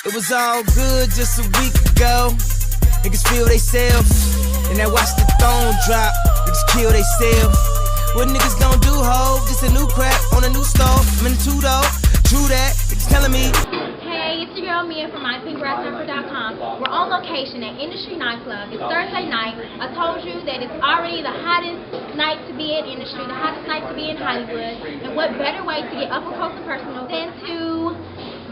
It was all good just a week ago. Niggas feel they self, and I watch the throne drop. Niggas kill they self. What niggas gon' do, ho? Just a new crack on a new stove. I'm in the two-door, true that. Niggas telling me. Hey, it's your girl Mia from mypinkgrassnumber.com. We're on location at Industry Nightclub. It's Thursday night. I told you that it's already the hottest night to be in industry, the hottest night to be in Hollywood. And what better way to get up close and personal than to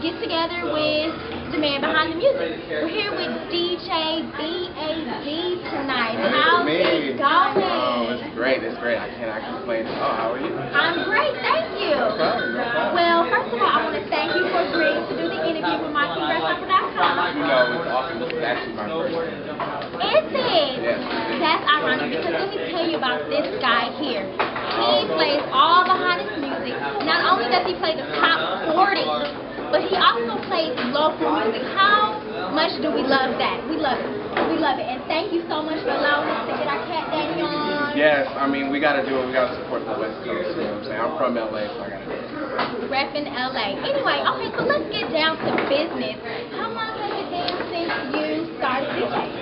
get together with the man behind the music. We're here with DJ B.A.D tonight. How's it going? Oh, it's great. It's great. I cannot complain. Oh, how are you? I'm great, thank you. No problem. Well, first of all, I want to thank you for agreeing to do the interview with mypinkgrassnumber.com. You know, it's awesome. This is actually my first interview. Is it? Yes. That's ironic because let me tell you about this guy here. He plays all the hottest music. Not only does he play the top 40, but he also plays local music. How much do we love that? We love it. We love it. And thank you so much for allowing us to get our cat daddy on. Yes, I mean, we got to do it. We got to support the West Coast. You know what I'm saying? I'm from LA, so I got to do it. Reppin' LA. Anyway, okay, so let's get down to business. How long has it been since you started DJing?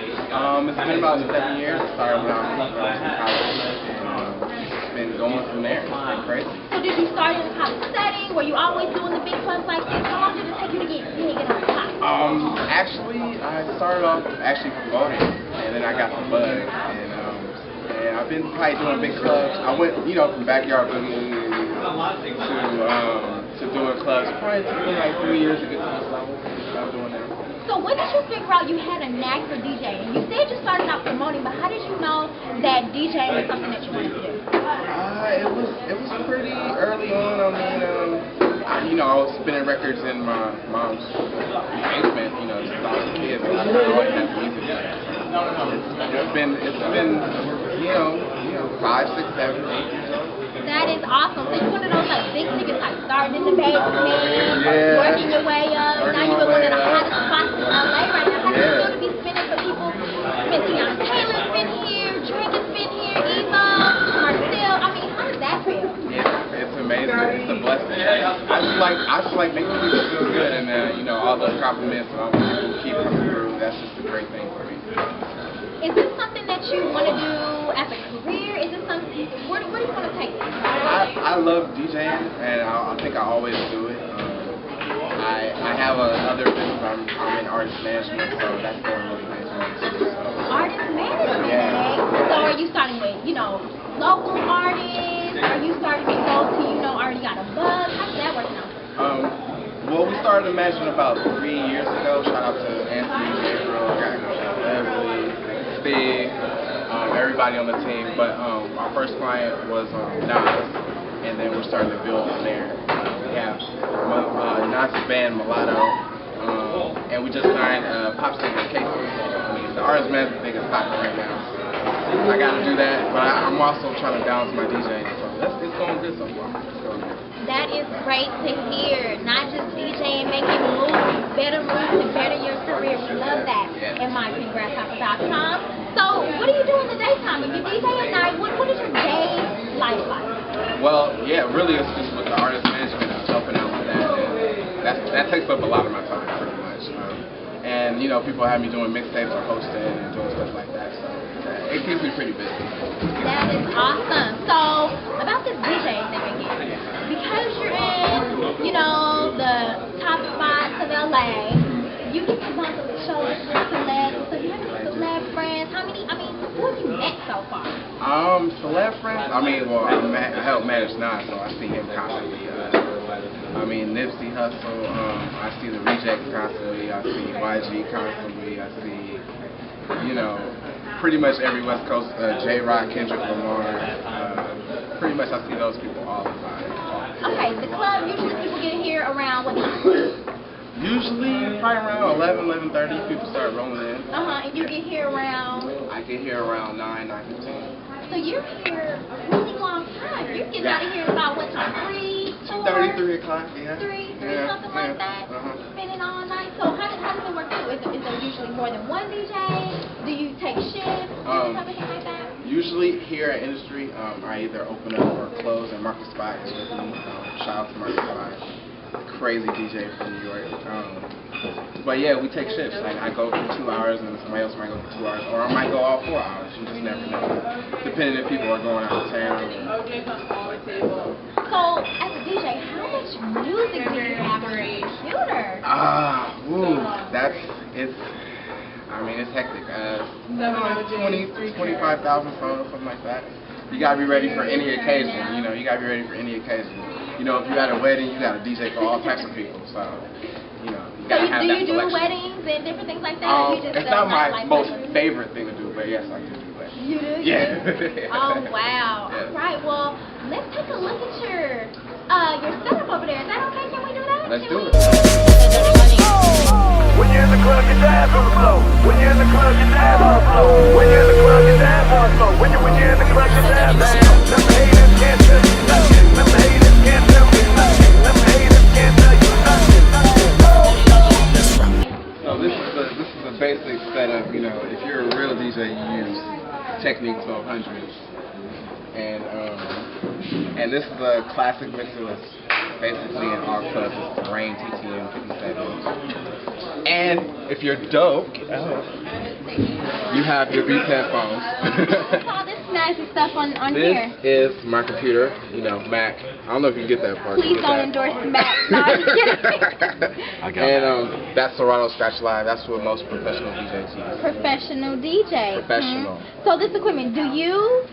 It's been about 7 years. I started when I was in college. It's been going from there. It's been crazy. So did you start in a college setting? Were you always doing the big clubs like this? How long did it take you to get on the top? Actually, I started off promoting, and then I got the bug, and I've been probably doing big clubs. I went, from backyard boogie to doing clubs. Probably took me like 3 years to get to this level. I'm doing that. So when did you figure out you had a knack for DJing? You said you started out promoting, but how did you know that DJing was something that you wanted to do? It was pretty early on. I mean, I was spinning records in my mom's basement, since I was a kid. So I always had music. It's been 5, 6, 7, 8 years old. That is awesome. So you're one of those like big niggas like starting in the basement, working your way up. Now you're one of the hottest spots in LA right now. How do you feel to be spinning for people? Tiana Taylor's been here, Drake has been here, Eva, Marcel. I mean, how does that feel? Yeah, it's amazing. It's a blessing. I just like making people feel good, and all those compliments and all the people who keep coming through. That's just a great thing for me. Is this something that you want to do as a career? Is this something? Where do you want to take this? I love DJing, and I think I always do it. I have another business. I'm in artist management, so that's going really nice for me too. Artist management. Yeah. So are you starting with local artists? Are you starting to go to already got a buzz? How does that work now? Well, we started the management about 3 years ago. Shout out to Anthony, Gabriel, Leslie, Steve, everybody on the team. But our first client was Nas, and then we're starting to build from there. We have Nas' band Mulatto, and we just signed pop singer Casey. I mean, the artist management thing is popping right now. So I got to do that, but I'm also trying to balance my DJing. So it's going good so far. That is great to hear. Not just DJing, making moves, better moves to better your career. We love that at mypinkgrassnumber.com. So what do you do in the daytime? If you DJ at night, what is your day life like? Well, yeah, really it's just with the artist management, helping out with that. And that takes up a lot of my time, pretty much. And, people have me doing mixtapes or hosting and doing stuff like that. So it keeps me pretty busy. That is awesome. So about this DJing thing again. Because you're in, the top spots of LA, you get to bump up the shows with celebs. So you have any celeb friends? Who have you met so far? Celeb friends? I help manage Nas, so I see him constantly. Nipsey Hussle, I see the Rejects constantly, I see YG constantly, I see, pretty much every West Coast, J-Rock, Kendrick Lamar, pretty much I see those people all the time. Okay, the club, usually people get here around what time? Usually, probably around 11:30, people start rolling in. And you get here around? I get here around 9:15. So you're here a really long time. You're getting out of here about what time? 3, 4? 3 o'clock, yeah. 3, something like that? Spending all night. So how does it work too? Is there usually more than one DJ? Do you take shifts? Something like that? Usually here at Industry, I either open up or close, and Marcus Spot is with me. Shout out to Marcus Spot, crazy DJ from New York. But yeah, we take shifts. Like I go for 2 hours and somebody else might go for 2 hours, or I might go all 4 hours. You just never know, depending if people are going out of town. So as a DJ, how much music do you have on your computer? I mean, it's hectic. 25,000 songs, something like that. You gotta be ready for any occasion. You know, you gotta be ready for any occasion. You know, if you're at a wedding, you gotta DJ for all types of people. So, you know, you gotta have that selection. Do you do weddings and different things like that? Or you just it's not my most favorite thing to do, but yes, I do weddings. You do? Yeah. Oh wow. Yes. All right. Well, let's take a look at your setup over there. Is that okay? Can we do that? Let's do it. When you're in the club, get down on the floor. When you're in the club, get down on the floor. When you're in the club, get down on the floor. When you're in the club, get down. Them haters can't tell you nothing. Them haters can't tell me nothing. Them haters can't tell you nothing. So this is the basic setup. You know, if you're a real DJ, you use Technique 1200s, and this is a classic mixer that's basically an R plus. It's the Rain TTM 57. And if you're dope, you have your Beats headphones. What's all this snazzy stuff on here? This is my computer, you know, Mac. I don't know if you can get that part. Please don't endorse Mac. No, I'm just kidding. I got and that's Serato Scratch Live. That's what most professional DJs use. Professional DJ. Professional. So this equipment, do you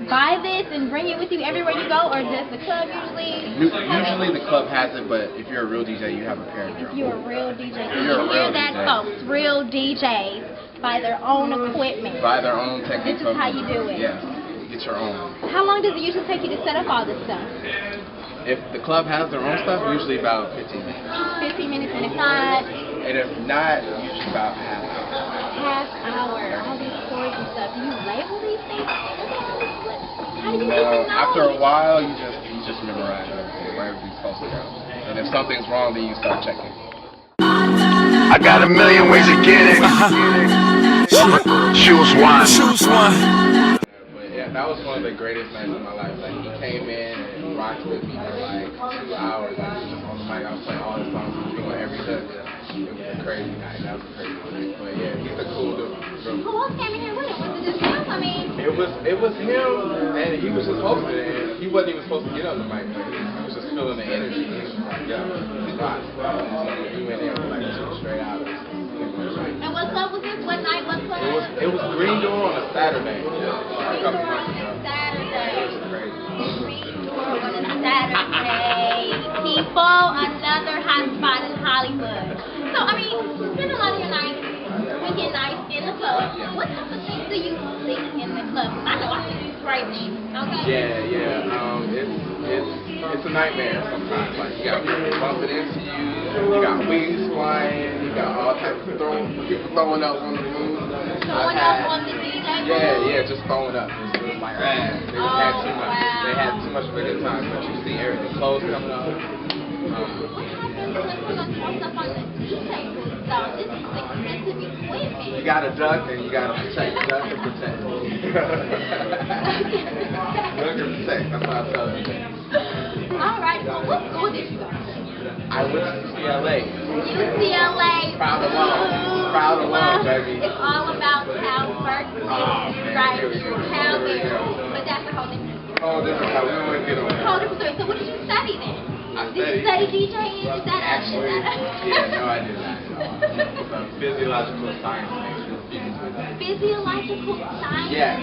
buy this and bring it with you everywhere you go, or does the club usually? Usually the club has it, but if you're a real DJ, you have a pair of your own. If you're a real DJ, you're a real that, DJ. Folks. Real DJs buy their own equipment. Buy their own Technique. This is how you do it. Yeah, get your own. How long does it usually take you to set up all this stuff? If the club has their own stuff, usually about 15 minutes. 15 minutes, and if not? And if not, usually about half hour. Half hour. All these chords and stuff. Do you label these things? How do you even know? After a while, you just memorize everything, where everything's supposed to go. And if something's wrong, then you start checking. I got a million ways to get it. Choose one. But yeah, that was one of the greatest nights of my life. Like, he came in and rocked with me for like 2 hours. Like, just on the mic, I was playing all his songs, he was doing every hook. It was a crazy night. That was a crazy night. But yeah, he's a cool dude. Who else came in here with him? Was it just him? I mean, it was him, and he was just hosting it, and he wasn't even supposed to get on the mic, but he was just feeling the energy. He was like, yo, rock. So he went in for like 2 straight hours. And what club was this? What night? What club? It was Green Door on a Saturday. A couple months ago. Saturday. It was crazy. Green Door on a Saturday. People, another hot spot in Hollywood. So, I mean, you spend a lot of your nights, weekend nights in the club. What type of things do you see in the club? I know I see you crazy. Okay? Yeah. It's a nightmare sometimes. Like, you got people bumping into you, you got wings flying, you got all types of people throwing up on the booth. Throwing up on the DJ booth? Yeah, just throwing up. It was like, they just had too much. Wow. They had too much of a good time, but you see everything, clothes coming up. You gotta duck and you gotta protect. Duck and protect. Duck and protect. That's what I tell you. Alright, so what school did you go to? I went to UCLA. UCLA. Proud alum, baby. It's all about Cal Berkeley. Right. Cal Berkeley. But that's a whole different story. Oh, different. We don't want to get on that. Whole different story. So what did you study then? Did you study DJing? Is that actually? Yeah, no, I did not. It's a physiological science major. Physiological science? Yes.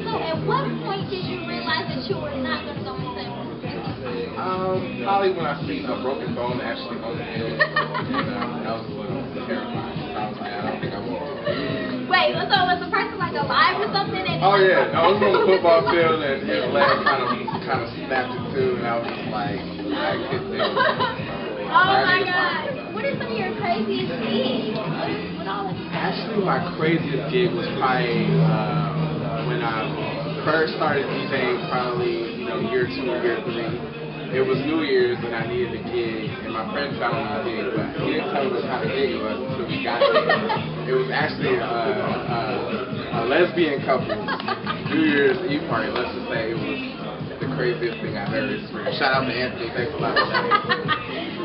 So at what point did you realize that you were not going to go into probably when I seen a broken bone actually on the field. That was a little terrifying. I was like, I don't think I will. Wait, so was the person like alive or something? And Oh yeah, I was on the football field and his leg kind of snapped it too, and I was just like, I couldn't do it. Oh my God! What are some of your craziest gigs? What all of you? Actually, my craziest gig was probably when I first started DJing, probably year 2, year 3. It was New Year's and I needed a gig, and my friend found me a gig, but he didn't tell me what kind of gig it was until we got there. It was actually a lesbian couple's New Year's Eve party. Let's just say it was the craziest thing I've ever experienced. Shout out to Anthony, thanks a lot.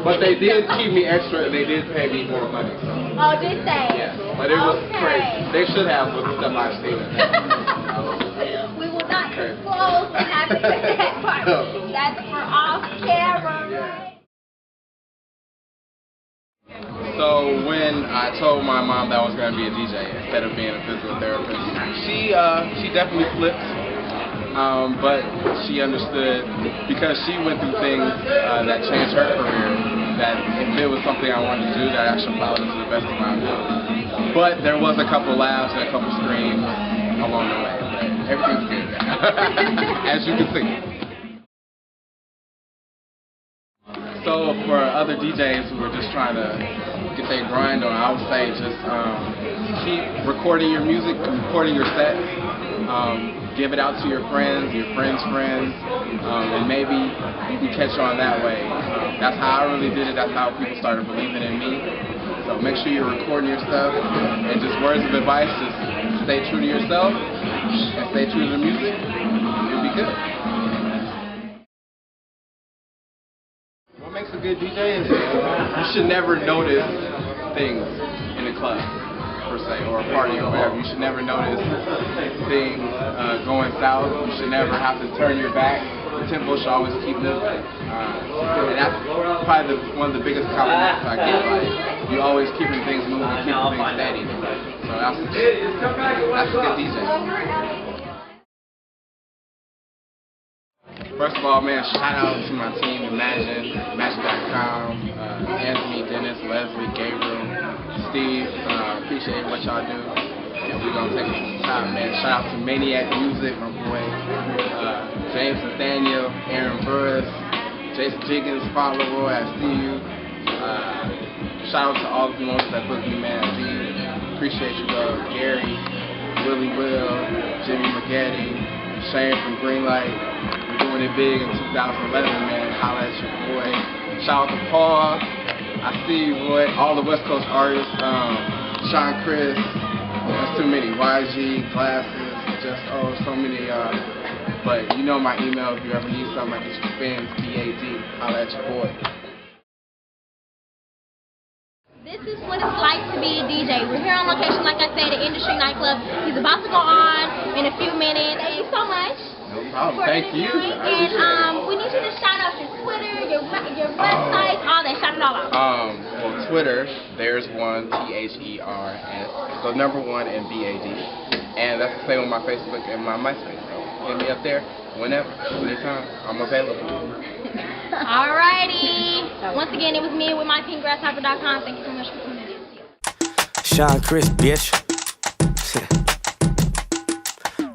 But they did keep me extra, and they did pay me more money. So. Oh, did they? Yeah, but it was Okay. crazy. They should have with the stuff I've seen. We will not disclose what happened to that part. That's for off camera. So when I told my mom that I was going to be a DJ instead of being a physical therapist, she definitely flipped. But she understood because she went through things that changed her career, that if it was something I wanted to do, that I should follow it to the best of my ability. But there was a couple laughs and a couple screams along the way. But everything's good, as you can see. So for other DJs who are just trying to get their grind on, I would say just keep recording your music, recording your sets. Give it out to your friends' friends, and maybe you can catch on that way. That's how I really did it. That's how people started believing in me. So make sure you're recording your stuff, and just words of advice, just stay true to yourself, and stay true to the music. You'll be good. What makes a good DJ is you should never notice things in a club, per se, or a party or whatever. You should never notice things going south. You should never have to turn your back. The tempo should always keep moving. And that's probably one of the biggest compliments I get. Like, you always keeping things moving, keeping things steady. So that's a good DJ. First of all, man, shout out to my team, Magic.com, Anthony, Dennis, Leslie, Gabriel, Steve. Appreciate what y'all do. And we're going to take it to the top, man. Shout out to Maniac Music, my boy, James Nathaniel, Aaron Burris, Jason Jiggins, Paul Leroy, I see you. Shout out to all the promoters that booked me, man. Appreciate you, bro. Gary, Willie Will, Jimmy McGetty, Shane from Greenlight. Doing it big in 2011, man. Holla at your boy. Shout out to Paul. I see you, boy. All the West Coast artists. Sean Chris. There's too many. YG, Glasses. Just, so many. But you know my email. If you ever need something, I get your spins. B.A.D. Holla at your boy. This is what it's like to be a DJ. We're here on location, like I said, at Industry Nightclub. He's about to go on in a few minutes. Thank you so much. No problem. Thank you. And we need you to shout out your Twitter, your website, all that. Shout it all out. Well, Twitter, there's one, THERS. So number 1 and B.A.D. And that's the same with my Facebook and my MySpace. So hit me up there whenever, anytime. I'm available. Alrighty. Once again, it was me with mypinkgrasshopper.com. Thank you so much for tuning in. Sean Chris, bitch.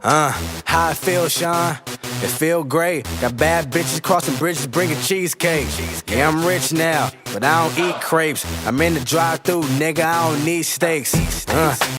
How it feel, Sean? It feel great. Got bad bitches crossing bridges, bringing cheesecake. Yeah, I'm rich now, but I don't eat crepes. I'm in the drive-thru, nigga, I don't need steaks.